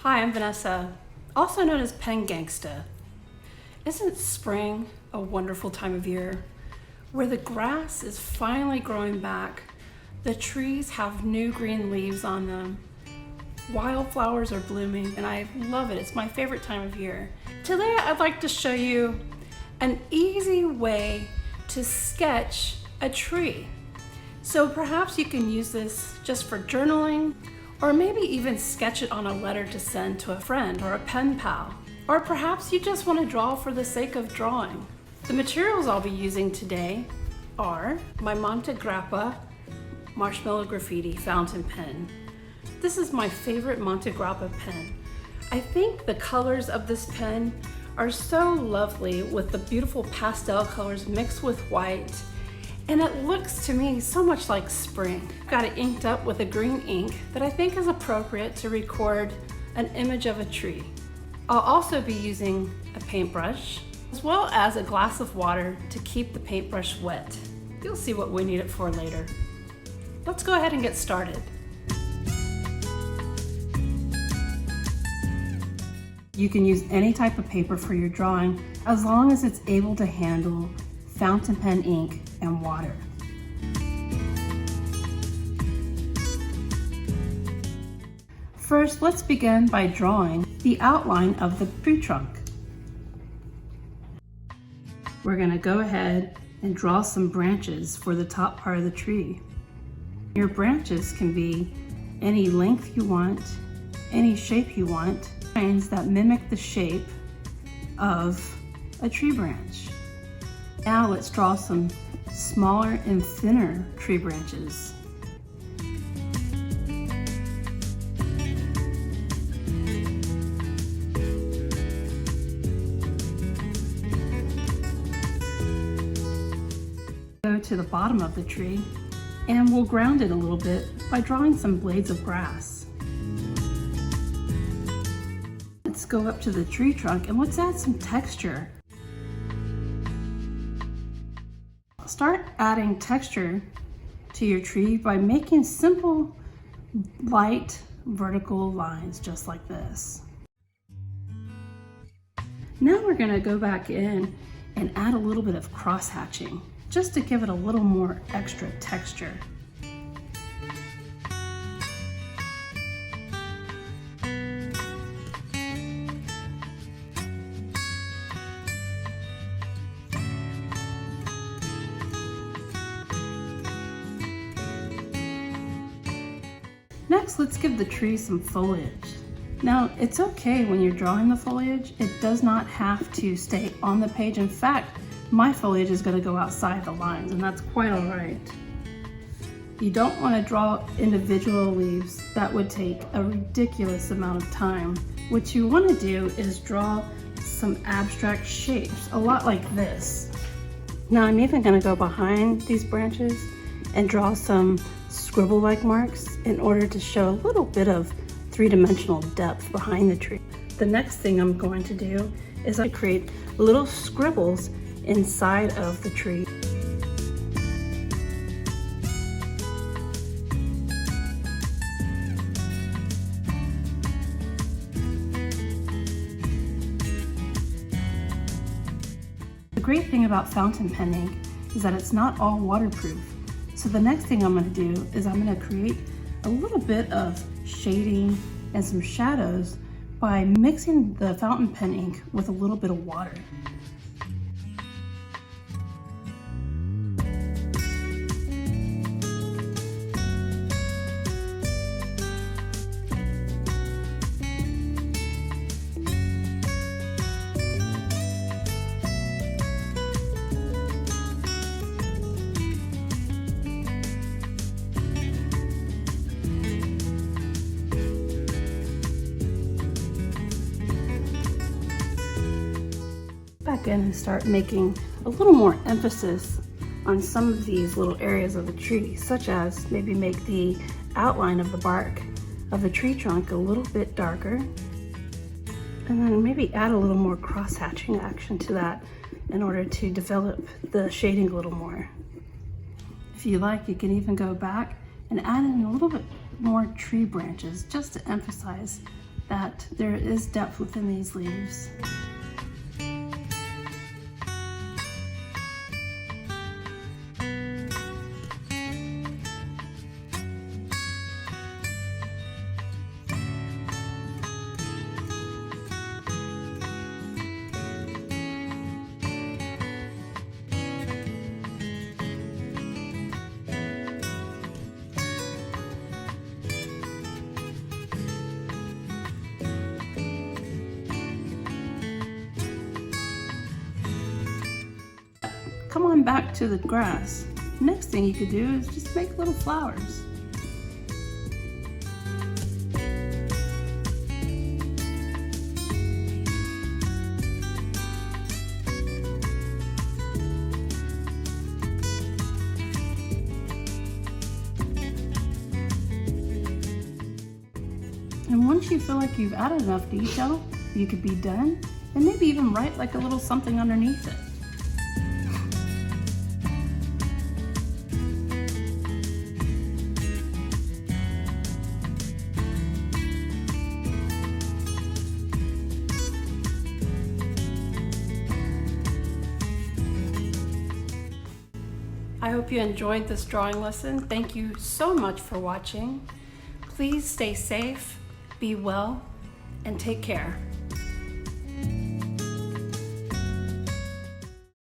Hi, I'm Vanessa, also known as Pen Gangsta. Isn't spring a wonderful time of year where the grass is finally growing back, the trees have new green leaves on them, wildflowers are blooming, and I love it. It's my favorite time of year. Today I'd like to show you an easy way to sketch a tree. So perhaps you can use this just for journaling, or maybe even sketch it on a letter to send to a friend or a pen pal. Or perhaps you just want to draw for the sake of drawing. The materials I'll be using today are my Montegrappa Marshmallow Graffiti fountain pen. This is my favorite Montegrappa pen. I think the colors of this pen are so lovely with the beautiful pastel colors mixed with white, and it looks to me so much like spring. I've got it inked up with a green ink that I think is appropriate to record an image of a tree. I'll also be using a paintbrush as well as a glass of water to keep the paintbrush wet. You'll see what we need it for later. Let's go ahead and get started. You can use any type of paper for your drawing as long as it's able to handle fountain pen ink and water. First, let's begin by drawing the outline of the tree trunk. We're going to go ahead and draw some branches for the top part of the tree. Your branches can be any length you want, any shape you want, lines that mimic the shape of a tree branch. Now let's draw some smaller and thinner tree branches. Go to the bottom of the tree and we'll ground it a little bit by drawing some blades of grass. Let's go up to the tree trunk and let's add some texture. Start adding texture to your tree by making simple, light, vertical lines just like this. Now we're going to go back in and add a little bit of cross hatching just to give it a little more extra texture. Next, let's give the tree some foliage. Now, it's okay when you're drawing the foliage. It does not have to stay on the page. In fact, my foliage is going to go outside the lines, and that's quite all right. You don't want to draw individual leaves. That would take a ridiculous amount of time. What you want to do is draw some abstract shapes, a lot like this. Now, I'm even going to go behind these branches and draw some scribble-like marks in order to show a little bit of three-dimensional depth behind the tree. The next thing I'm going to do is I create little scribbles inside of the tree. The great thing about fountain pen ink is that it's not all waterproof. So the next thing I'm going to do is I'm going to create a little bit of shading and some shadows by mixing the fountain pen ink with a little bit of water. Back in and start making a little more emphasis on some of these little areas of the tree, such as maybe make the outline of the bark of the tree trunk a little bit darker, and then maybe add a little more cross-hatching action to that in order to develop the shading a little more. If you like, you can even go back and add in a little bit more tree branches just to emphasize that there is depth within these leaves. Come on back to the grass. Next thing you could do is just make little flowers. And once you feel like you've added enough detail, you could be done and maybe even write like a little something underneath it. I hope you enjoyed this drawing lesson. Thank you so much for watching. Please stay safe, be well, and take care.